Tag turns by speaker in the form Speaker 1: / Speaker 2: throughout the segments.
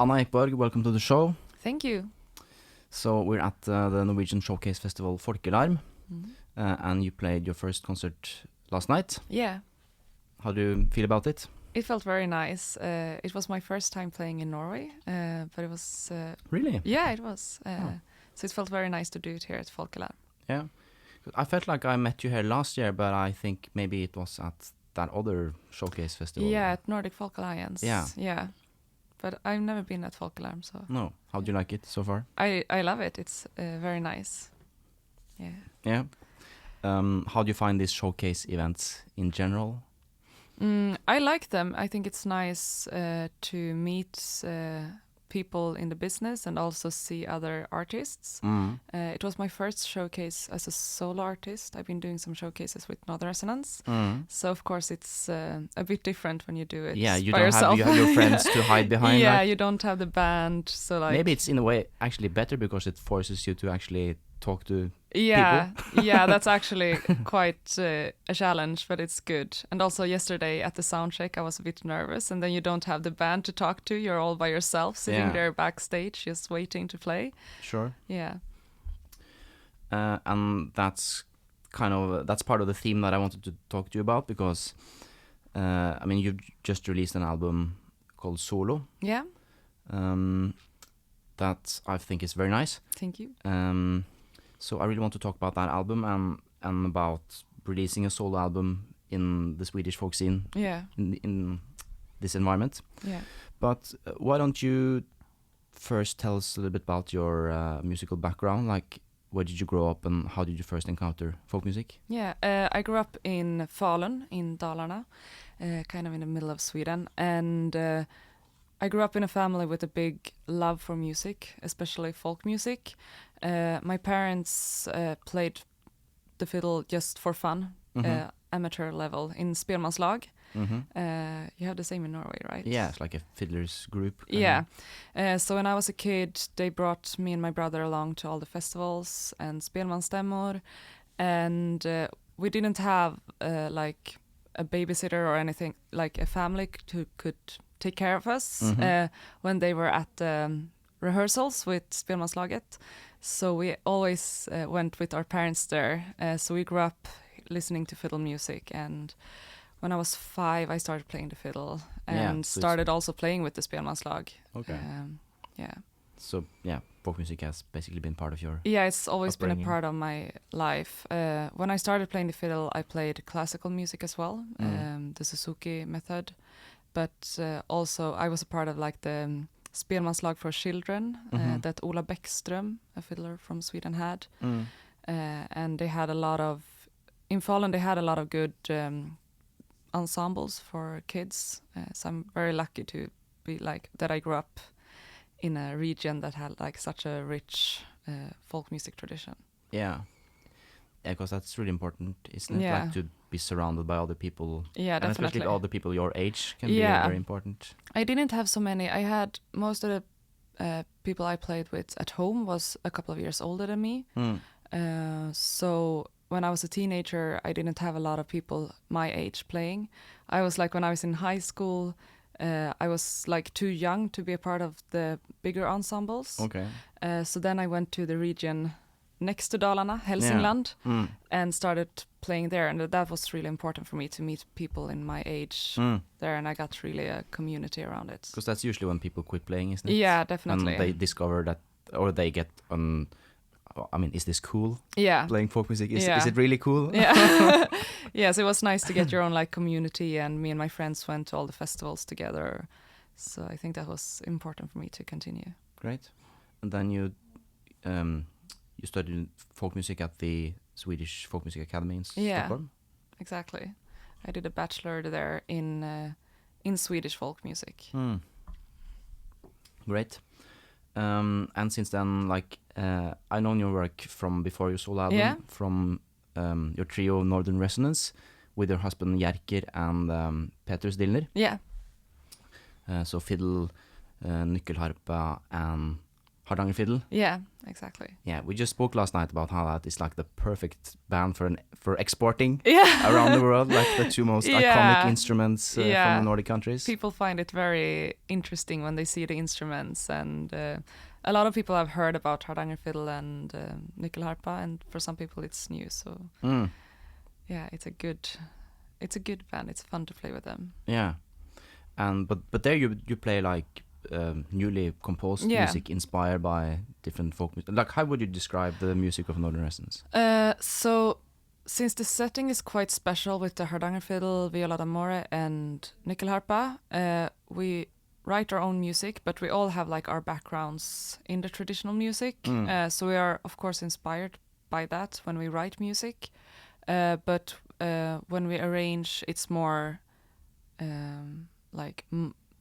Speaker 1: Anna Ekborg, welcome to the show.
Speaker 2: Thank you.
Speaker 1: So we're at the Norwegian Showcase Festival Folkelarm, and you played your first concert last night.
Speaker 2: Yeah.
Speaker 1: How do you feel about it?
Speaker 2: It felt very nice. It was my first time playing in Norway, but it was...
Speaker 1: Really?
Speaker 2: Yeah, it was. So it felt very nice to do it here at Folkelarm.
Speaker 1: Yeah. I felt like I met you here last year, but I think maybe it was at that other Showcase Festival.
Speaker 2: Yeah, at Nordic Folk Alliance.
Speaker 1: Yeah.
Speaker 2: Yeah. But I've never been at Folkelarm, so...
Speaker 1: No. How do you like it so far?
Speaker 2: I love it. It's very nice. Yeah.
Speaker 1: Yeah. How do you find these showcase events in general?
Speaker 2: I like them. I think it's nice to meet people in the business and also see other artists. It was my first showcase as a solo artist. I've been doing some showcases with Northern Resonance. So of course it's a bit different when you do it
Speaker 1: you
Speaker 2: by
Speaker 1: don't
Speaker 2: yourself.
Speaker 1: you have your friends to hide behind.
Speaker 2: Yeah,
Speaker 1: like,
Speaker 2: you don't have the band, so like...
Speaker 1: maybe it's in a way actually better because it forces you to actually talk to
Speaker 2: Yeah,
Speaker 1: people.
Speaker 2: yeah, that's actually quite a challenge, but it's good. And also yesterday at the sound check, I was a bit nervous, and then you don't have the band to talk to. You're all by yourself, sitting there backstage, just waiting to play.
Speaker 1: Sure.
Speaker 2: Yeah.
Speaker 1: And that's part of the theme that I wanted to talk to you about because, I mean, you've just released an album called Solo.
Speaker 2: Yeah.
Speaker 1: That I think is very nice.
Speaker 2: Thank you.
Speaker 1: So I really want to talk about that album and about releasing a solo album in the Swedish folk scene.
Speaker 2: Yeah.
Speaker 1: In this environment.
Speaker 2: Yeah.
Speaker 1: But why don't you first tell us a little bit about your musical background? Like, where did you grow up and how did you first encounter folk music?
Speaker 2: Yeah, I grew up in Falun in Dalarna, kind of in the middle of Sweden, and I grew up in a family with a big love for music, especially folk music. My parents played the fiddle just for fun, amateur level in spelmanslag. You have the same in Norway, right?
Speaker 1: Yeah, it's like a fiddlers group.
Speaker 2: Yeah. So when I was a kid, they brought me and my brother along to all the festivals and spelmansstämmor, and we didn't have like a babysitter or anything, like a family who could take care of us when they were at rehearsals with spelmanslaget. So we always went with our parents there. So we grew up listening to fiddle music, and when I was 5, I started playing the fiddle and started also playing with the spelmanslag.
Speaker 1: Okay.
Speaker 2: Yeah.
Speaker 1: So yeah, folk music has basically been part of your...
Speaker 2: Yeah, it's always
Speaker 1: upbringing.
Speaker 2: been a part of my life. When I started playing the fiddle, I played classical music as well, the Suzuki method. But also I was a part of like the spelmanslag for children that Ola Bäckström, a fiddler from Sweden, had. And they had a lot of... In Falun, they had a lot of good ensembles for kids. So I'm very lucky to be like that. I grew up in a region that had like such a rich folk music tradition.
Speaker 1: Yeah, because that's really important, isn't it?
Speaker 2: Yeah.
Speaker 1: Like to be surrounded by other people.
Speaker 2: Yeah,
Speaker 1: and
Speaker 2: definitely.
Speaker 1: especially other people your age can be very important.
Speaker 2: I didn't have so many. I had most of the people I played with at home was a couple of years older than me. So when I was a teenager, I didn't have a lot of people my age playing. I was like, when I was in high school, I was like too young to be a part of the bigger ensembles.
Speaker 1: Okay.
Speaker 2: So then I went to the region next to Dalarna, Hälsingland, and started playing there. And that was really important for me to meet people in my age there. And I got really a community around it.
Speaker 1: Because that's usually when people quit playing, isn't it?
Speaker 2: Yeah, definitely.
Speaker 1: And they discover that, or they get on... I mean, is this cool?
Speaker 2: Yeah.
Speaker 1: Playing folk music, is it really cool?
Speaker 2: Yeah. Yes, it was nice to get your own like community, and me and my friends went to all the festivals together. So I think that was important for me to continue.
Speaker 1: Great. And then you studied folk music at the Swedish Folk Music Academy in Stockholm?
Speaker 2: Exactly. I did a bachelor there in Swedish folk music.
Speaker 1: Great. And since then, like, I know your work from before your solo album, from your trio Northern Resonance with your husband Jerker and Peter Stillner.
Speaker 2: Yeah.
Speaker 1: So fiddle, nyckelharpa and Hardanger Fiddle.
Speaker 2: Yeah, exactly.
Speaker 1: Yeah, we just spoke last night about how that is like the perfect band for exporting
Speaker 2: Yeah.
Speaker 1: around the world, like the two most iconic instruments from the Nordic countries.
Speaker 2: People find it very interesting when they see the instruments, and a lot of people have heard about Hardanger Fiddle and nyckelharpa, and for some people it's new. So yeah, it's a good band. It's fun to play with them.
Speaker 1: Yeah, and but there you play like newly composed music inspired by different folk music. Like, how would you describe the music of Northern Resonance?
Speaker 2: So since the setting is quite special with the Hardanger Fiddle, viola d'amore, and nyckelharpa, we write our own music, but we all have like our backgrounds in the traditional music. So we are of course inspired by that when we write music, but when we arrange, it's more like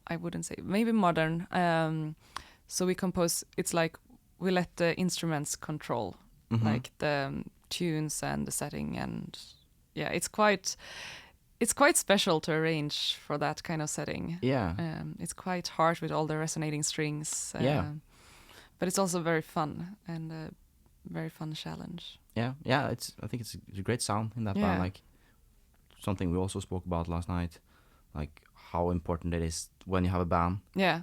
Speaker 2: I wouldn't say, maybe modern. So we compose, it's like we let the instruments control like the tunes and the setting, and yeah, it's quite special to arrange for that kind of setting.
Speaker 1: Yeah.
Speaker 2: It's quite hard with all the resonating strings. But it's also very fun and a very fun challenge.
Speaker 1: Yeah. I think it's a great sound in that band. Like something we also spoke about last night, like how important it is when you have a band. Yeah.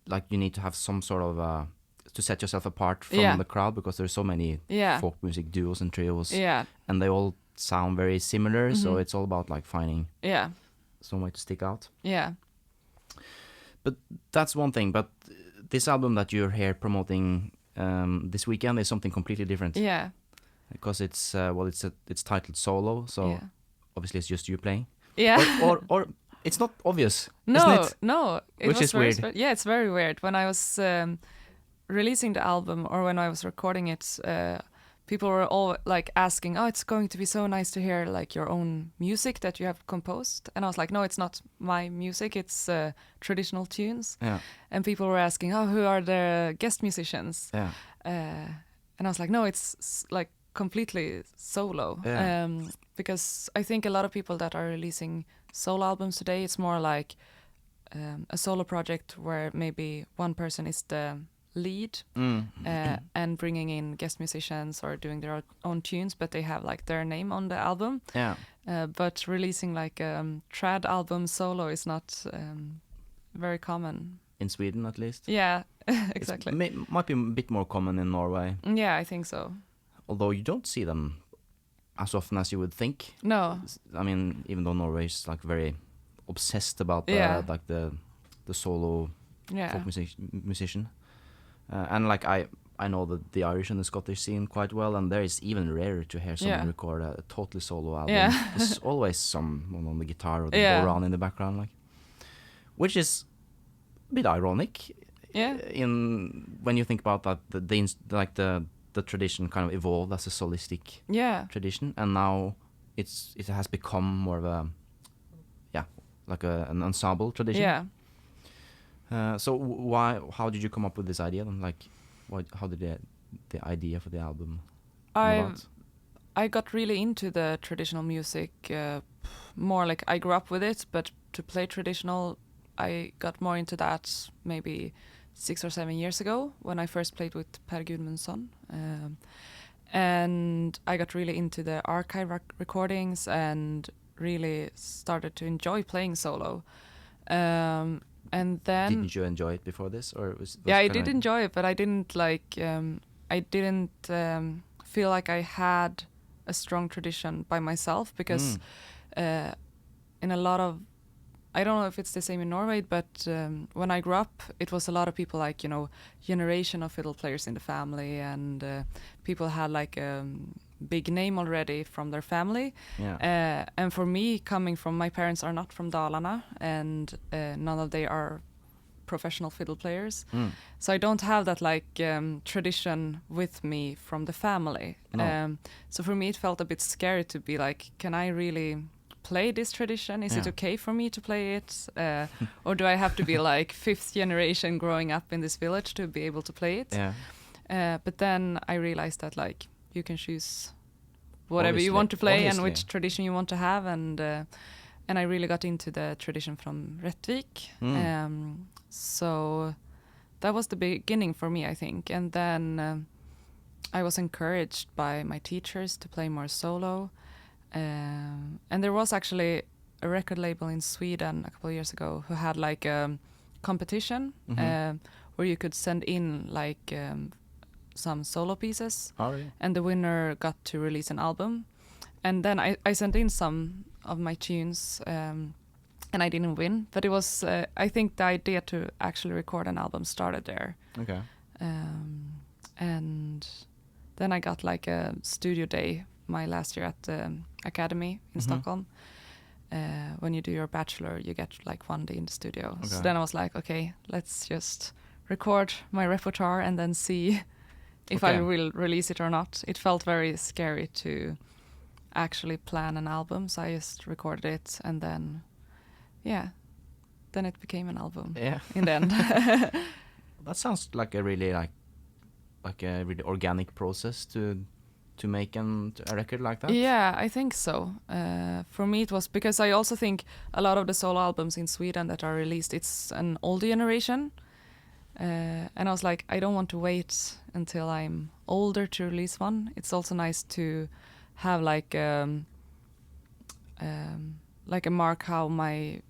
Speaker 1: Like you need to have some sort of to set yourself apart from the crowd, because there's so many folk music duos and trios. Yeah. And they all sound very similar, so it's all about like finding some way to stick out. Yeah. But that's one thing. But this album that you're here promoting this weekend is something completely different. Yeah. Because it's it's titled Solo, so obviously it's just you playing. Yeah. Or it's not obvious.
Speaker 2: No,
Speaker 1: isn't it?
Speaker 2: No.
Speaker 1: Which is weird.
Speaker 2: Yeah, it's very weird. When I was releasing the album, or when I was recording it, people were all like asking, "Oh, it's going to be so nice to hear like your own music that you have composed." And I was like, "No, it's not my music. It's traditional tunes." Yeah. And people were asking, "Oh, who are the guest musicians?" Yeah. And I was like, "No, it's like completely solo." Yeah. Because I think a lot of people that are releasing solo albums today, it's more like a solo project where maybe one person is the lead and bringing in guest musicians or doing their own tunes, but they have like their name on the album. Yeah. But releasing like trad album solo is not very common.
Speaker 1: In Sweden, at least.
Speaker 2: Yeah, exactly.
Speaker 1: Might be a bit more common in Norway.
Speaker 2: Yeah, I think so.
Speaker 1: Although you don't see them as often as you would think.
Speaker 2: No.
Speaker 1: I mean, even though Norway is like very obsessed about like the solo folk musician. And like I know the Irish and the Scottish scene quite well, and there is even rarer to hear someone record a totally solo album. Yeah. There's always someone on the guitar or the bodhrán in the background, like, which is a bit ironic. Yeah. In when you think about that, the tradition kind of evolved as a solistic tradition, and now it has become more of a like an ensemble tradition. Yeah. So how did you come up with this idea? And like, how did the idea for the album come about?
Speaker 2: I got really into the traditional music, more like I grew up with it, but to play traditional, I got more into that maybe 6 or 7 years ago when I first played with Per Gudmundsson. And I got really into the archive recordings and really started to enjoy playing solo. And then
Speaker 1: didn't you enjoy it before this, or was
Speaker 2: I did enjoy it, but I didn't like feel like I had a strong tradition by myself, because in a lot of, I don't know if it's the same in Norway, but when I grew up, it was a lot of people like, generation of fiddle players in the family, and people had like a big name already from their family. Yeah. And for me, coming from, my parents are not from Dalarna, and none of they are professional fiddle players. So I don't have that like tradition with me from the family. No. So for me, it felt a bit scary to be like, can I really play this tradition? Is it okay for me to play it? Or do I have to be like 5th generation growing up in this village to be able to play it? Yeah. But then I realized that like you can choose whatever you want to play and which tradition you want to have, and I really got into the tradition from Rättvik. So that was the beginning for me, I think. And then I was encouraged by my teachers to play more solo. And there was actually a record label in Sweden a couple of years ago who had like a competition where you could send in like some solo pieces.
Speaker 1: Oh, yeah.
Speaker 2: And the winner got to release an album. And then I sent in some of my tunes, and I didn't win. But it was, I think the idea to actually record an album started there.
Speaker 1: Okay.
Speaker 2: And then I got like a studio day my last year at the academy in Stockholm. When you do your bachelor, you get like 1 day in the studio. Okay. So then I was like, okay, let's just record my repertoire and then see if I will release it or not. It felt very scary to actually plan an album, so I just recorded it, and then it became an album in the end.
Speaker 1: That sounds like a really like a really organic process to make a record like that.
Speaker 2: Yeah, I think so. For me it was because I also think a lot of the solo albums in Sweden that are released, it's an older generation. And I was like, I don't want to wait until I'm older to release one. It's also nice to have like a mark how my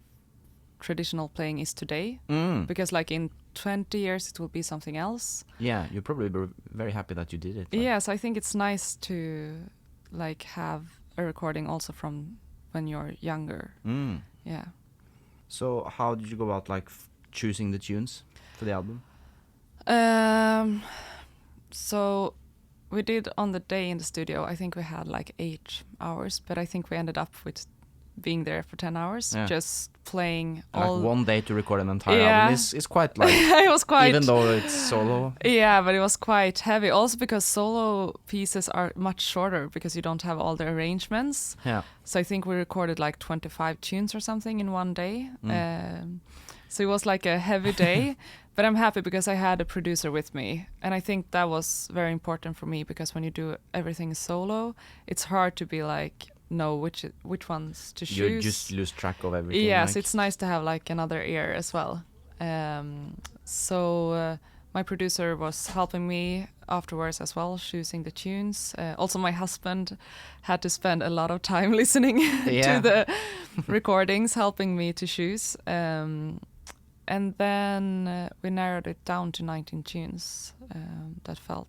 Speaker 2: traditional playing is today. Because like in 20 years it will be something else.
Speaker 1: Yeah, you'll probably be very happy that you did it.
Speaker 2: Like. Yes, I think it's nice to like have a recording also from when you're younger. Yeah.
Speaker 1: So how did you go about like choosing the tunes for the album?
Speaker 2: So we did on the day in the studio, I think we had like 8 hours, but I think we ended up with being there for 10 hours, just playing all...
Speaker 1: Like 1 day to record an entire album is quite like...
Speaker 2: It was quite...
Speaker 1: Even though it's solo.
Speaker 2: Yeah, but it was quite heavy. Also because solo pieces are much shorter because you don't have all the arrangements.
Speaker 1: Yeah.
Speaker 2: So I think we recorded like 25 tunes or something in 1 day. So it was like a heavy day, but I'm happy because I had a producer with me. And I think that was very important for me because when you do everything solo, it's hard to be like, know which ones to choose.
Speaker 1: You just lose track of everything.
Speaker 2: Yes, it's nice to have like another ear as well. So my producer was helping me afterwards as well, choosing the tunes. Also, my husband had to spend a lot of time listening to the recordings, helping me to choose. And then we narrowed it down to 19 tunes that felt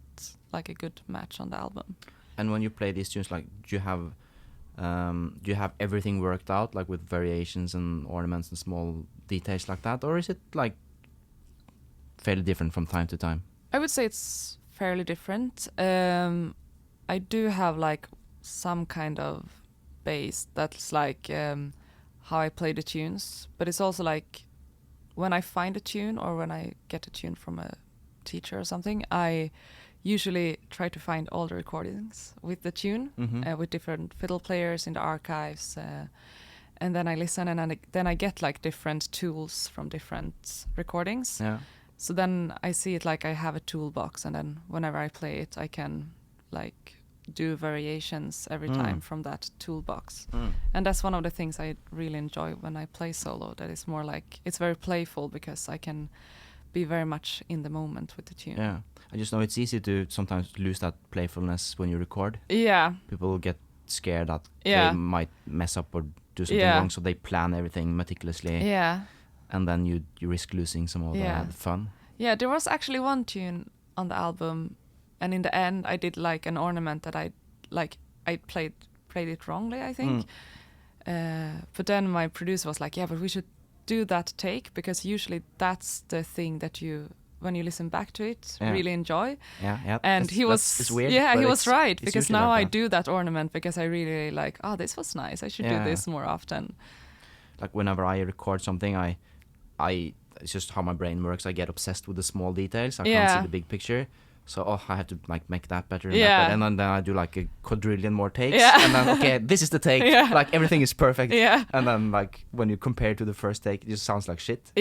Speaker 2: like a good match on the album.
Speaker 1: And when you play these tunes, like, do you have everything worked out, like with variations and ornaments and small details like that, or is it like fairly different from time to time?
Speaker 2: I would say it's fairly different. I do have like some kind of base that's like how I play the tunes, but it's also like when I find a tune or when I get a tune from a teacher or something, I usually try to find all the recordings with the tune, with different fiddle players in the archives, and then I listen, and then I get like different tools from different recordings.
Speaker 1: Yeah.
Speaker 2: So then I see it like I have a toolbox, and then whenever I play it, I can like do variations every time from that toolbox. And that's one of the things I really enjoy when I play solo, that is more like, it's very playful because I can be very much in the moment with the tune.
Speaker 1: Yeah. I just know it's easy to sometimes lose that playfulness when you record.
Speaker 2: Yeah.
Speaker 1: People get scared that they might mess up or do something wrong, so they plan everything meticulously.
Speaker 2: Yeah.
Speaker 1: And then you risk losing some of the fun.
Speaker 2: Yeah, there was actually one tune on the album, and in the end I did like an ornament that I played it wrongly, I think. But then my producer was like, yeah, but we should do that take, because usually that's the thing that you, when you listen back to it, really enjoy.
Speaker 1: Yeah.
Speaker 2: And he was,
Speaker 1: it's weird,
Speaker 2: he was right, because now
Speaker 1: like
Speaker 2: I do that ornament because I really like, oh, this was nice, I should do this more often.
Speaker 1: Like whenever I record something, I it's just how my brain works. I get obsessed with the small details. I can't see the big picture. So I have to like make that better and that better. And then I do like a quadrillion more takes. And then, okay, this is the take. Like everything is perfect. And then like when you compare to the first take, it just sounds like shit.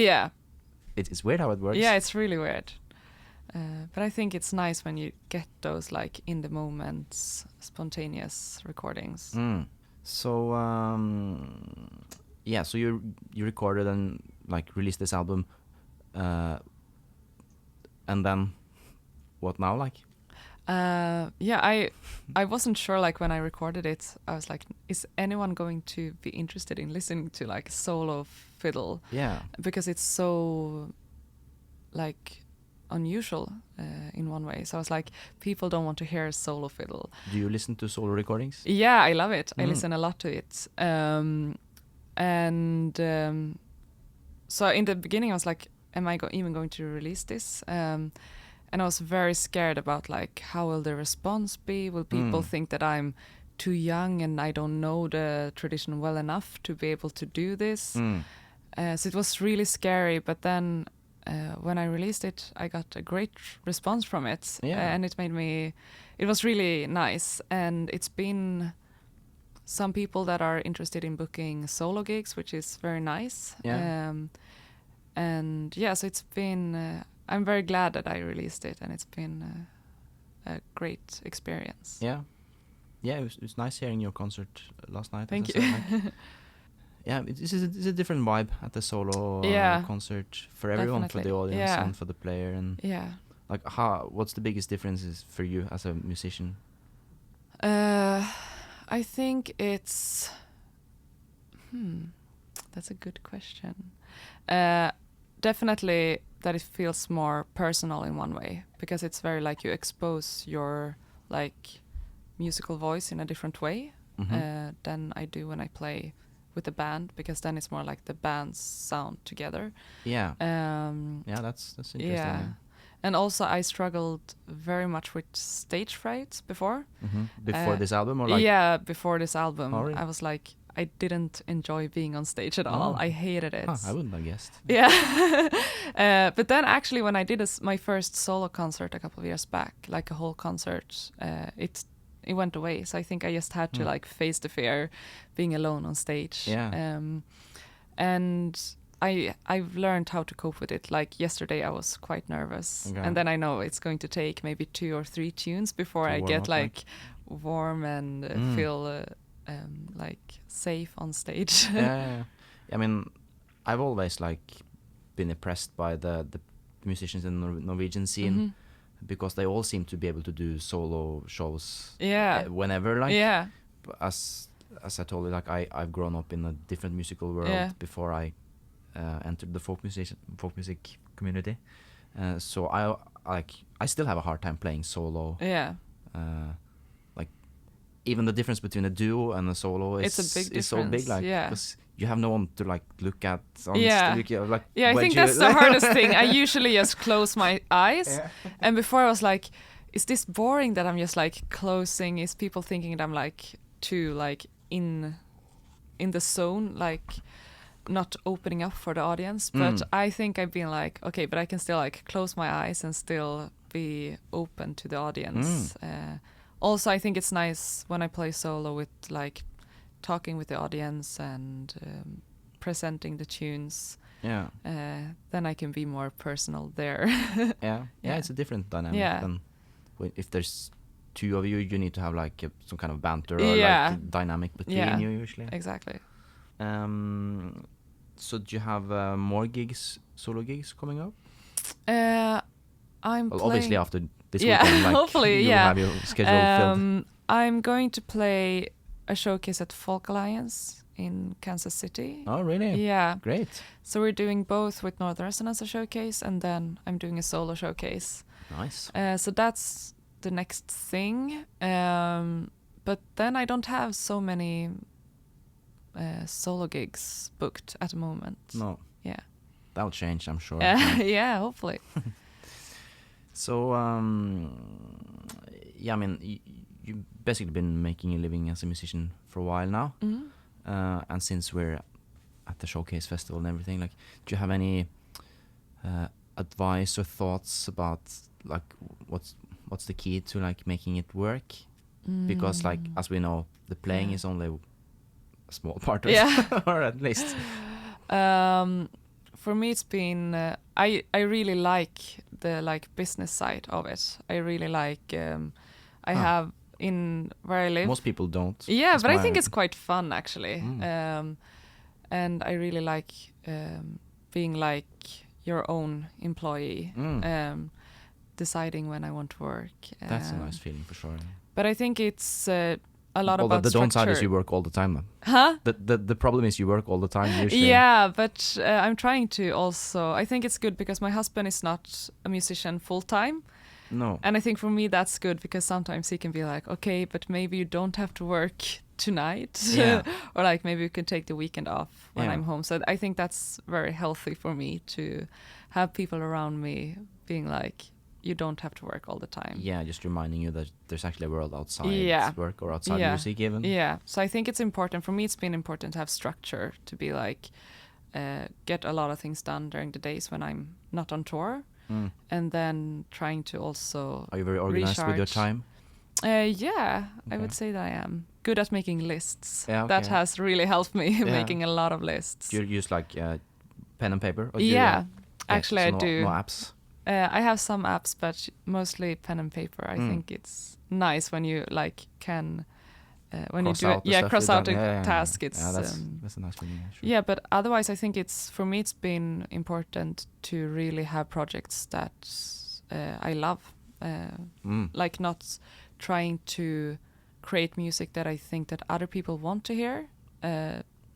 Speaker 1: It's weird how it works.
Speaker 2: Yeah, it's really weird. But I think it's nice when you get those like in the moments, spontaneous recordings.
Speaker 1: So so you recorded and like released this album And then, what now? Like,
Speaker 2: I wasn't sure, like, when I recorded it, I was like, is anyone going to be interested in listening to like solo fiddle?
Speaker 1: Yeah,
Speaker 2: because it's so like unusual in one way. So I was like, people don't want to hear solo fiddle.
Speaker 1: do you listen to solo recordings?
Speaker 2: Yeah, I love it. I listen a lot to it. So in the beginning I was like, am I even going to release this? And I was very scared about like, how will the response be? Will people think that I'm too young and I don't know the tradition well enough to be able to do this? So it was really scary. But then when I released it, I got a great response from it. And it was really nice. And it's been some people that are interested in booking solo gigs, which is very nice. So it's been... I'm very glad that I released it, and it's been a great experience.
Speaker 1: Yeah, it was nice hearing your concert last night.
Speaker 2: Thank you.
Speaker 1: It's a different vibe at the solo concert for everyone,
Speaker 2: definitely.
Speaker 1: for the audience and for the player. And like, what's the biggest differences for you as a musician?
Speaker 2: I think it's... that's a good question. Definitely that it feels more personal in one way, because it's very like you expose your like musical voice in a different way than I do when I play with the band, because then it's more like the band's sound together. That's interesting. Yeah. And also I struggled very much with stage fright before.
Speaker 1: Before this album, or like?
Speaker 2: Yeah, before this album.
Speaker 1: Oh, really?
Speaker 2: I was like, I didn't enjoy being on stage at all. I hated it.
Speaker 1: I wouldn't have guessed.
Speaker 2: Yeah. But then actually when I did my first solo concert a couple of years back, like a whole concert, it went away. So I think I just had to like face the fear being alone on stage. And I've learned how to cope with it. Like yesterday I was quite nervous. And then I know it's going to take maybe 2 or 3 tunes before I get like warm and feel... like safe on stage.
Speaker 1: I mean, I've always like been impressed by the musicians in the Norwegian scene, because they all seem to be able to do solo shows whenever. Like, as I told you, like I've grown up in a different musical world before I entered the folk music community. So I still have a hard time playing solo. Even the difference between a duo and a solo is so big, like, because you have no one to like look at on stage, like,
Speaker 2: I think that's the hardest thing. I usually just close my eyes, and before I was like, is this boring that I'm just like closing? Is people thinking that I'm like too like in the zone, like not opening up for the audience? But I think I've been like, okay, but I can still like close my eyes and still be open to the audience. Also, I think it's nice when I play solo with like talking with the audience and presenting the tunes. Then I can be more personal there.
Speaker 1: It's a different dynamic than if there's 2 of you. You need to have like some kind of banter or like dynamic between you usually.
Speaker 2: Exactly.
Speaker 1: So do you have more solo gigs coming up?
Speaker 2: I'm
Speaker 1: obviously after this weekend, like,
Speaker 2: hopefully,
Speaker 1: you'll have your schedule filled.
Speaker 2: I'm going to play a showcase at Folk Alliance in Kansas City.
Speaker 1: Oh, really?
Speaker 2: Yeah.
Speaker 1: Great.
Speaker 2: So we're doing both with Northern Resonance a showcase, and then I'm doing a solo showcase.
Speaker 1: Nice.
Speaker 2: So that's the next thing. But then I don't have so many solo gigs booked at the moment.
Speaker 1: No.
Speaker 2: Yeah.
Speaker 1: That'll change, I'm sure.
Speaker 2: Yeah, hopefully.
Speaker 1: So, I mean, you've basically been making a living as a musician for a while now. And since we're at the Showcase Festival and everything, like, do you have any advice or thoughts about, like, what's the key to, like, making it work? Because, like, as we know, the playing is only a small part of it, or at least.
Speaker 2: For me, it's been I really like the like business side of it. I really like I have in where I live.
Speaker 1: Most people don't.
Speaker 2: Yeah, but I think it's quite fun actually. And I really like being like your own employee. deciding when I want to work.
Speaker 1: That's a nice feeling for sure.
Speaker 2: But I think it's a lot about
Speaker 1: the
Speaker 2: structure.
Speaker 1: downside is you work all the time, though.
Speaker 2: Huh?
Speaker 1: The problem is you work all the time usually.
Speaker 2: Yeah, but I'm trying to also. I think it's good because my husband is not a musician full time.
Speaker 1: No.
Speaker 2: And I think for me that's good because sometimes he can be like, okay, but maybe you don't have to work tonight.
Speaker 1: Yeah.
Speaker 2: Or like maybe you can take the weekend off when
Speaker 1: Yeah.
Speaker 2: I'm home. So I think that's very healthy for me to have people around me being like, you don't have to work all the time.
Speaker 1: Yeah, just reminding you that there's actually a world outside work or outside music even.
Speaker 2: Yeah, so I think it's important. For me, it's been important to have structure, to be like, get a lot of things done during the days when I'm not on tour. And then trying to also
Speaker 1: Are you very organized with your time?
Speaker 2: Yeah, I would say that I am. Good at making lists.
Speaker 1: Yeah, okay.
Speaker 2: That has really helped me making a lot of lists.
Speaker 1: Do you use like pen and paper? Or
Speaker 2: Actually I do.
Speaker 1: No apps?
Speaker 2: I have some apps, but mostly pen and paper. I think it's nice when you like can when
Speaker 1: cross
Speaker 2: you do
Speaker 1: out
Speaker 2: it. Cross out a task.
Speaker 1: It's that's a nice feeling. Sure.
Speaker 2: Yeah, but otherwise, I think for me it's been important to really have projects that I love. Like not trying to create music that I think that other people want to hear,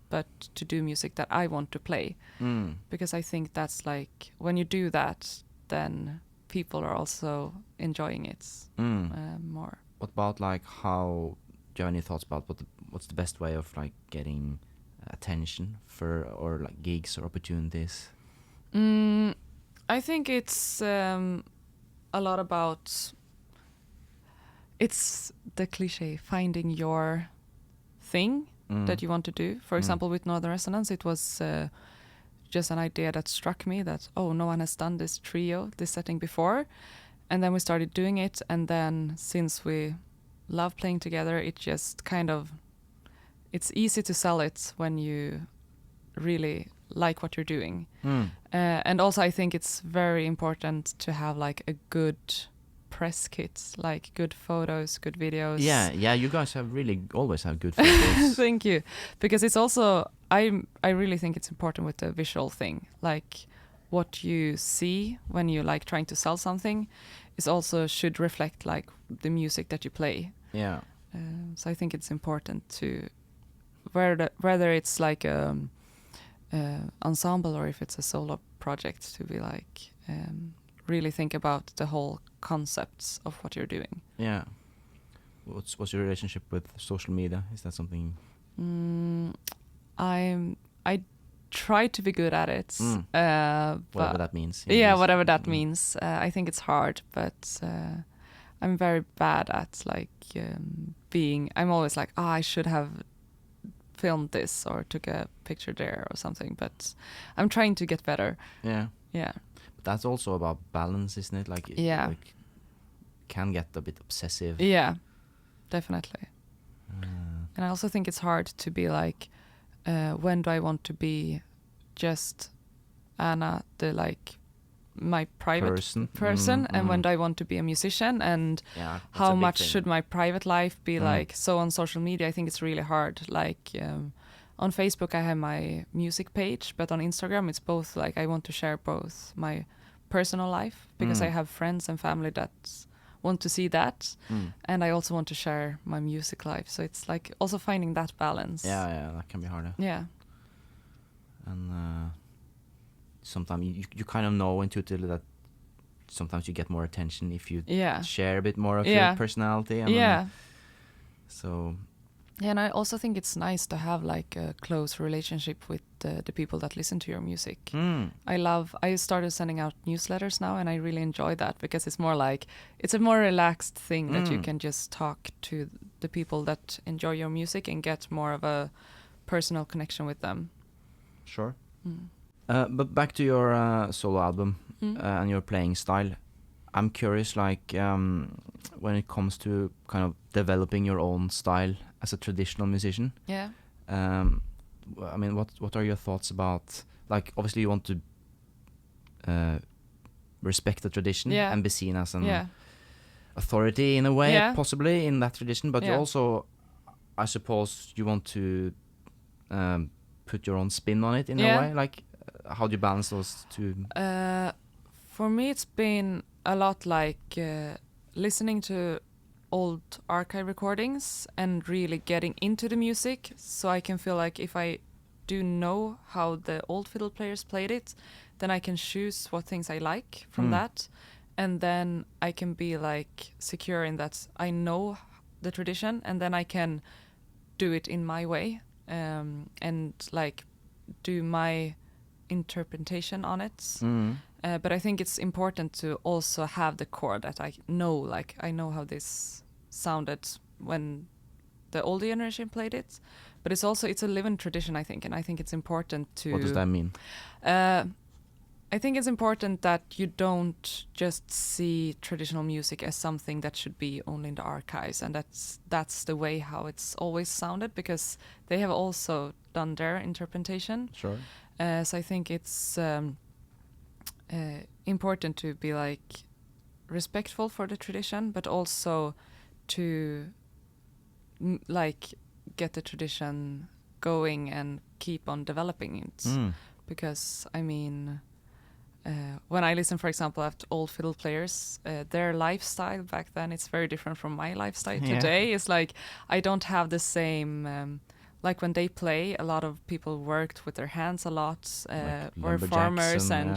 Speaker 2: but to do music that I want to play. Because I think that's like when you do that, then people are also enjoying it more.
Speaker 1: What about like how? Do you have any thoughts about what's the best way of like getting attention for or like gigs or opportunities?
Speaker 2: I think it's a lot about. It's the cliche, finding your thing that you want to do. For example, with Northern Resonance, it was just an idea that struck me that, no one has done this setting before. And then we started doing it. And then since we love playing together, it just kind of, it's easy to sell it when you really like what you're doing. And also I think it's very important to have like a good press kit, like good photos, good videos.
Speaker 1: Yeah, you guys have really always have good photos.
Speaker 2: Thank you. Because it's also, I really think it's important with the visual thing, like what you see when you like trying to sell something is also should reflect like the music that you play.
Speaker 1: Yeah.
Speaker 2: So I think it's important to whether it's like ensemble or if it's a solo project, to be like really think about the whole concepts of what you're doing.
Speaker 1: Yeah. What's your relationship with social media? Is that something?
Speaker 2: I try to be good at it.
Speaker 1: Whatever that means.
Speaker 2: Yeah, whatever that means. I think it's hard, but I'm very bad at like being. I'm always like, I should have filmed this or took a picture there or something. But I'm trying to get better.
Speaker 1: Yeah.
Speaker 2: Yeah.
Speaker 1: But that's also about balance, isn't it? Like, like can get a bit obsessive.
Speaker 2: Yeah, definitely. And I also think it's hard to be like, when do I want to be just Anna, the like my private person and when do I want to be a musician, and how much should my private life be like so on social media. I think it's really hard. Like on Facebook I have my music page, but on Instagram it's both like I want to share both my personal life because I have friends and family that want to see that, and I also want to share my music life. So it's like also finding that balance.
Speaker 1: Yeah, that can be harder.
Speaker 2: Yeah.
Speaker 1: And sometimes you kind of know intuitively that sometimes you get more attention if you share a bit more of your personality. And so.
Speaker 2: Yeah, and I also think it's nice to have like a close relationship with the people that listen to your music. I started sending out newsletters now, and I really enjoy that because it's more like, it's a more relaxed thing that you can just talk to the people that enjoy your music and get more of a personal connection with them.
Speaker 1: Sure. But back to your solo album and your playing style. I'm curious, like, when it comes to kind of developing your own style as a traditional musician.
Speaker 2: Yeah.
Speaker 1: I mean, what are your thoughts about, like, obviously you want to respect the tradition and be seen as an authority in a way, possibly in that tradition, but you also, I suppose, you want to put your own spin on it in a way. Like, how do you balance those two?
Speaker 2: For me, it's been, a lot like listening to old archive recordings and really getting into the music, so I can feel like if I do know how the old fiddle players played it, then I can choose what things I like from that, and then I can be like secure in that I know the tradition, and then I can do it in my way, and like do my interpretation on it. But I think it's important to also have the core that I know, like I know how this sounded when the older generation played it. But it's a living tradition, I think, and I think it's important to...
Speaker 1: What does that mean?
Speaker 2: I think it's important that you don't just see traditional music as something that should be only in the archives, and that's the way how it's always sounded, because they have also done their interpretation.
Speaker 1: Sure.
Speaker 2: So I think it's important to be like respectful for the tradition, but also to like get the tradition going and keep on developing it. Because I mean, when I listen, for example, at old fiddle players, their lifestyle back then, it's very different from my lifestyle today. It's like I don't have the same... like when they play, a lot of people worked with their hands a lot, were farmers, and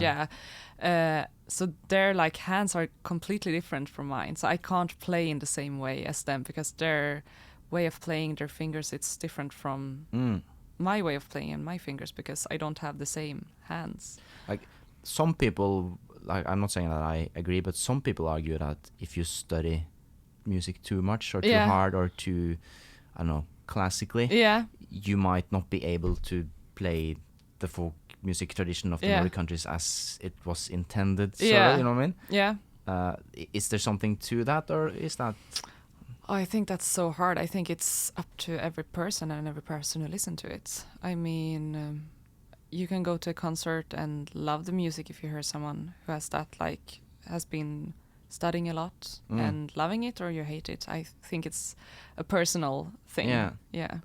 Speaker 2: so their like hands are completely different from mine. So I can't play in the same way as them, because their way of playing their fingers, it's different from my way of playing and my fingers, because I don't have the same hands.
Speaker 1: Like some people, like I'm not saying that I agree, but some people argue that if you study music too much or too hard or too, I don't know, classically, you might not be able to play the folk music tradition of the Nordic countries as it was intended. Sort of, you know what I mean? Yeah. Is there something to that, or is that...
Speaker 2: I think that's so hard. I think it's up to every person and every person who listen to it. I mean, you can go to a concert and love the music if you hear someone who has that, like, has been studying a lot and loving it, or you hate it. I think it's a personal thing. Yeah.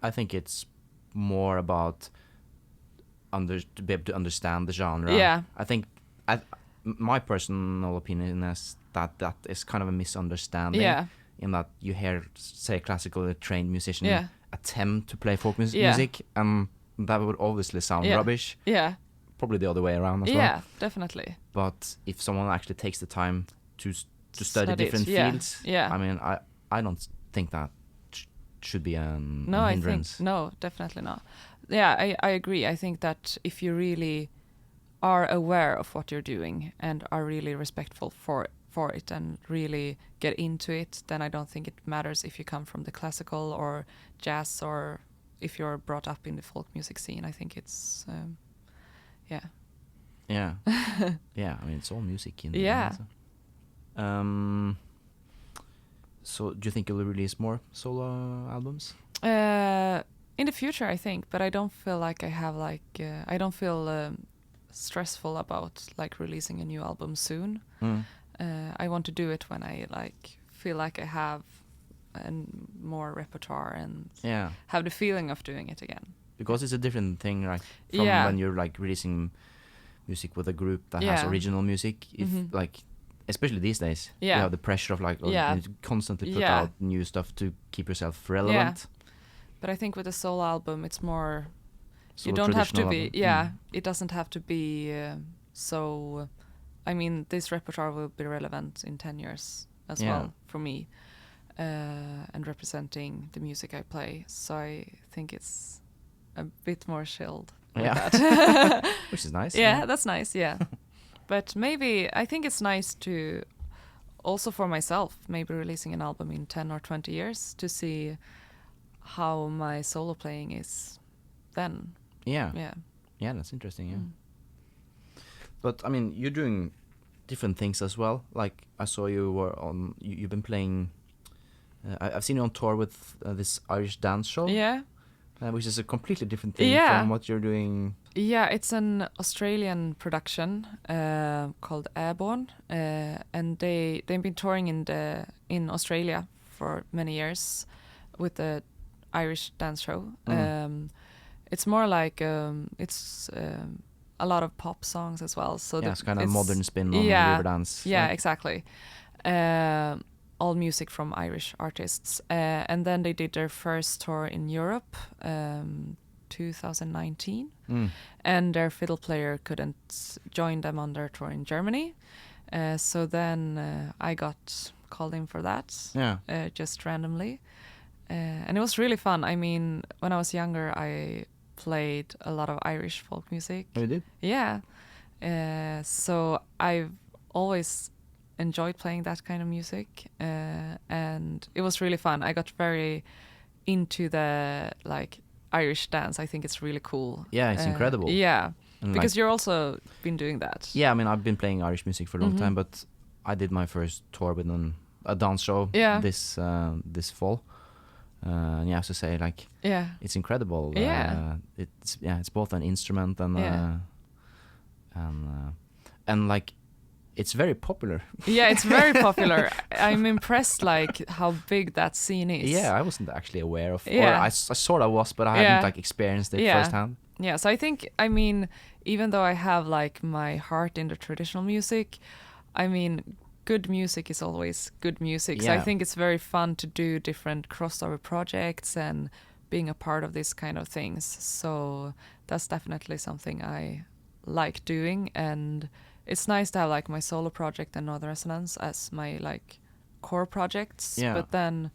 Speaker 1: I think it's more about to be able to understand the genre. Yeah. I think my personal opinion is that is kind of a misunderstanding. Yeah. In that you hear, say, classically trained musician attempt to play folk music, that would obviously sound rubbish. Yeah. Probably the other way around as well. Yeah,
Speaker 2: definitely.
Speaker 1: But if someone actually takes the time to study different fields, I mean, I don't think that should be an hindrance.
Speaker 2: No, definitely not. Yeah, I agree. I think that if you really are aware of what you're doing and are really respectful for it and really get into it, then I don't think it matters if you come from the classical or jazz, or if you're brought up in the folk music scene. I think it's yeah.
Speaker 1: Yeah. Yeah, I mean, it's all music in the end, so. So do you think you'll release more solo albums?
Speaker 2: In the future, I think, but I don't feel like I have like I don't feel stressful about like releasing a new album soon. I want to do it when I like feel like I have more repertoire and have the feeling of doing it again.
Speaker 1: Because it's a different thing, right? From when you're like releasing music with a group that has original music. If like, especially these days, you have the pressure of like you need to constantly put out new stuff to keep yourself relevant.
Speaker 2: Yeah. But I think with a solo album, it's more. You don't have to be. It doesn't have to be so. I mean, this repertoire will be relevant in 10 years as well for me, and representing the music I play. So I think it's a bit more chilled with that.
Speaker 1: Which is nice.
Speaker 2: Yeah, that's nice, yeah. But maybe, I think it's nice to, also for myself, maybe releasing an album in 10 or 20 years to see how my solo playing is then.
Speaker 1: Yeah, that's interesting, But, I mean, you're doing different things as well. Like, I saw you were on, you've been playing, I've seen you on tour with this Irish dance show. Yeah. Which is a completely different thing from what you're doing.
Speaker 2: Yeah, it's an Australian production called Airborne, and they've been touring in Australia for many years with the Irish dance show. It's more like it's a lot of pop songs as well. So
Speaker 1: it's kind of modern spin on Riverdance.
Speaker 2: Yeah, exactly. All music from Irish artists. And then they did their first tour in Europe, 2019. And their fiddle player couldn't join them on their tour in Germany. So then I got called in for that, just randomly. And it was really fun. I mean, when I was younger, I played a lot of Irish folk music.
Speaker 1: Oh, you did?
Speaker 2: Yeah. So I've always enjoyed playing that kind of music, and it was really fun. I got very into the Irish dance. I think it's really cool.
Speaker 1: Yeah, it's incredible.
Speaker 2: Yeah, and because you're also been doing that.
Speaker 1: Yeah, I mean, I've been playing Irish music for a long time, but I did my first tour with a dance show this fall. And you have to say, it's incredible. It's both an instrument and it's very popular.
Speaker 2: Yeah, it's very popular. I'm impressed, how big that scene is.
Speaker 1: Yeah, I wasn't actually aware of. Yeah. Or I sort of was, but I hadn't experienced it firsthand.
Speaker 2: Yeah, so I think, I mean, even though I have my heart in the traditional music, I mean, good music is always good music. So I think it's very fun to do different crossover projects and being a part of these kind of things. So that's definitely something I like doing, and it's nice to have my solo project and Northern Resonance as my core projects. Yeah. But then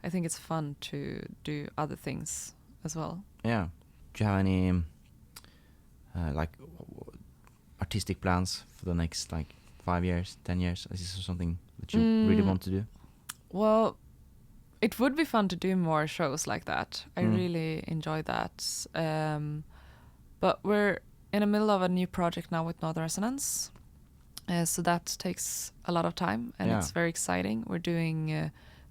Speaker 2: I think it's fun to do other things as well.
Speaker 1: Yeah. Do you have any artistic plans for the next 5 years, 10 years? Is this something that you really want to do?
Speaker 2: Well, it would be fun to do more shows like that. I really enjoy that. But we're in the middle of a new project now with Northern Resonance. So that takes a lot of time, and it's very exciting. We're doing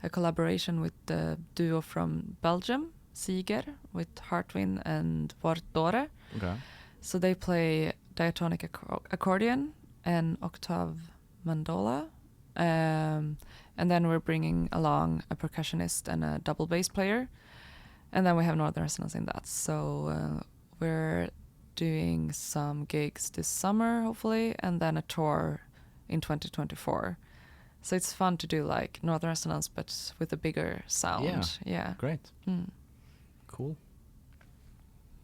Speaker 2: a collaboration with the duo from Belgium, Siger, with Hartwin and Vordore.
Speaker 1: Okay.
Speaker 2: So they play diatonic accordion and octave mandola. And then we're bringing along a percussionist and a double bass player. And then we have Northern Resonance in that. So we're doing some gigs this summer, hopefully, and then a tour in 2024. So it's fun to do Northern Resonance, but with a bigger sound. Yeah.
Speaker 1: Great. Cool.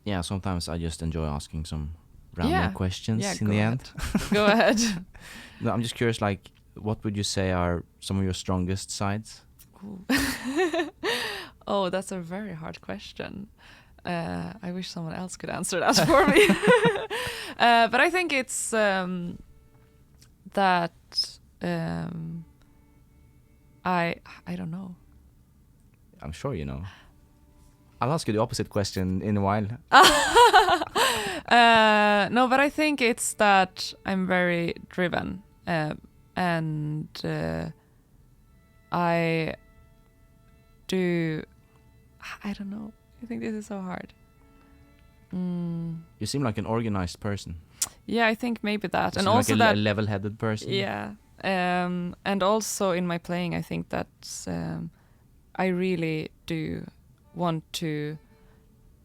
Speaker 1: Yeah, sometimes I just enjoy asking some random questions in the end.
Speaker 2: Go ahead.
Speaker 1: No, I'm just curious, what would you say are some of your strongest sides?
Speaker 2: Oh, that's a very hard question. I wish someone else could answer that for me. But I think it's that I don't know.
Speaker 1: I'm sure you know. I'll ask you the opposite question in a while.
Speaker 2: No, but I think it's that I'm very driven, and I don't know. I think this is so hard.
Speaker 1: You seem like an organized person.
Speaker 2: Yeah, I think maybe that.
Speaker 1: You
Speaker 2: and
Speaker 1: seem
Speaker 2: also
Speaker 1: like a level-headed person.
Speaker 2: Yeah. And also in my playing, I think that I really do want to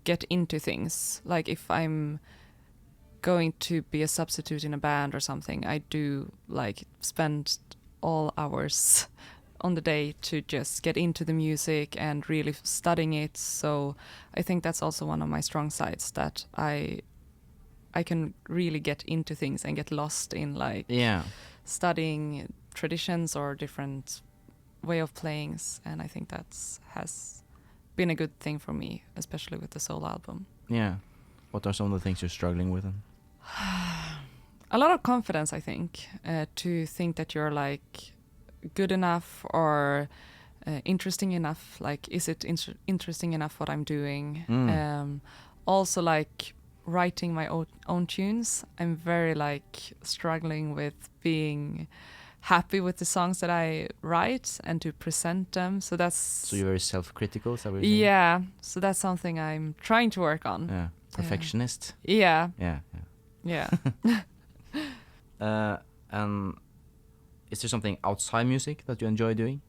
Speaker 2: get into things. If I'm going to be a substitute in a band or something, I do spend all hours on the day to just get into the music and really studying it. So I think that's also one of my strong sides, that I can really get into things and get lost in studying traditions or different way of playings, and I think that has been a good thing for me, especially with the solo album.
Speaker 1: Yeah. What are some of the things you're struggling with?
Speaker 2: A lot of confidence, I think, to think that you're good enough or interesting enough. Is it interesting enough what I'm doing? Also, writing my own tunes. I'm very struggling with being happy with the songs that I write and to present them. So you're
Speaker 1: very self-critical, is that what you're saying?
Speaker 2: Yeah. So that's something I'm trying to work on.
Speaker 1: Yeah. Perfectionist.
Speaker 2: Yeah.
Speaker 1: Yeah.
Speaker 2: Yeah.
Speaker 1: And is there something outside music that you enjoy doing?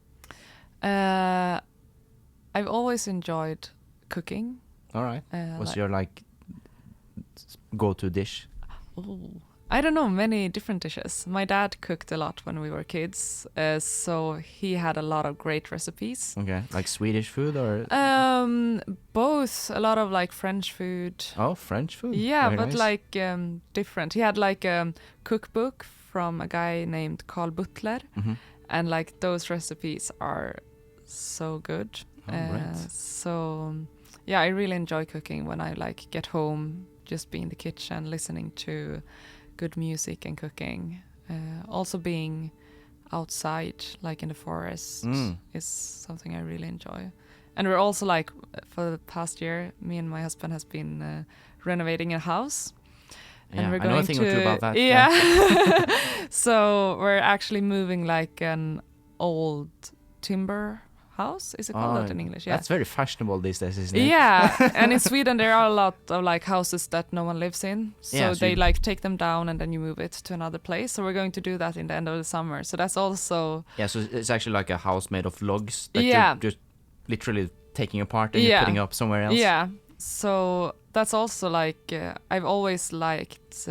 Speaker 2: I've always enjoyed cooking.
Speaker 1: All right. What's your go-to dish?
Speaker 2: I don't know, many different dishes. My dad cooked a lot when we were kids, so he had a lot of great recipes.
Speaker 1: Okay, like Swedish food or?
Speaker 2: Both. A lot of like French food.
Speaker 1: Oh, French food.
Speaker 2: Yeah,
Speaker 1: Very
Speaker 2: but
Speaker 1: nice.
Speaker 2: like different. He had like a cookbook from a guy named Carl Butler, and like those recipes are so good.
Speaker 1: Right.
Speaker 2: So yeah, I really enjoy cooking when I like get home, just be in the kitchen listening to good music and cooking. Also being outside, like in the forest, is something I really enjoy. And we're also like, for the past year, me and my husband has been renovating a house.
Speaker 1: Yeah,
Speaker 2: and we're
Speaker 1: I know a
Speaker 2: going
Speaker 1: thing
Speaker 2: to,
Speaker 1: or two about that.
Speaker 2: Yeah. So we're actually moving like an old timber house. Is it called that in English? Yeah.
Speaker 1: That's very fashionable these days, isn't it?
Speaker 2: Yeah. And in Sweden there are a lot of like houses that no one lives in. So
Speaker 1: Yeah,
Speaker 2: they like take them down and then you move it to another place. So we're going to do that in the end of the summer. So that's also...
Speaker 1: Yeah, so it's actually like a house made of logs that
Speaker 2: Yeah.
Speaker 1: you're just literally taking apart and you're putting up somewhere else.
Speaker 2: Yeah. So that's also like I've always liked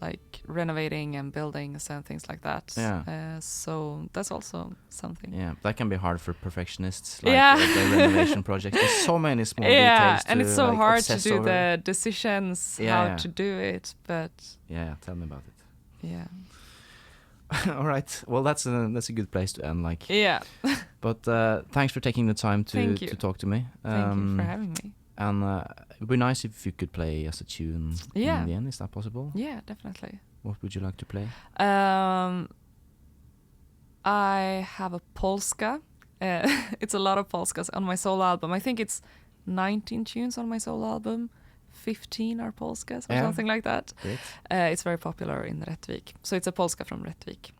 Speaker 2: like renovating and buildings and things like that.
Speaker 1: Yeah.
Speaker 2: So that's also something.
Speaker 1: Yeah, that can be hard for perfectionists. Like
Speaker 2: Yeah.
Speaker 1: the renovation projects. There's so many small
Speaker 2: Yeah,
Speaker 1: details.
Speaker 2: and it's so
Speaker 1: like,
Speaker 2: hard to
Speaker 1: obsess
Speaker 2: do
Speaker 1: over.
Speaker 2: the decisions how to do it. But
Speaker 1: yeah, tell me about it.
Speaker 2: yeah.
Speaker 1: All right. Well, that's a good place to end. Like.
Speaker 2: Yeah.
Speaker 1: But thanks for taking the time to talk to me.
Speaker 2: Thank you for having me.
Speaker 1: And it would be nice if you could play us a tune in the end. Is that possible?
Speaker 2: Yeah, definitely.
Speaker 1: What would you like to play?
Speaker 2: I have a polska. It's a lot of polskas on my solo album. I think it's 19 tunes on my solo album. 15 are polskas or something like that.
Speaker 1: Great.
Speaker 2: It's very popular in Rättvik. So it's a polska from Rättvik.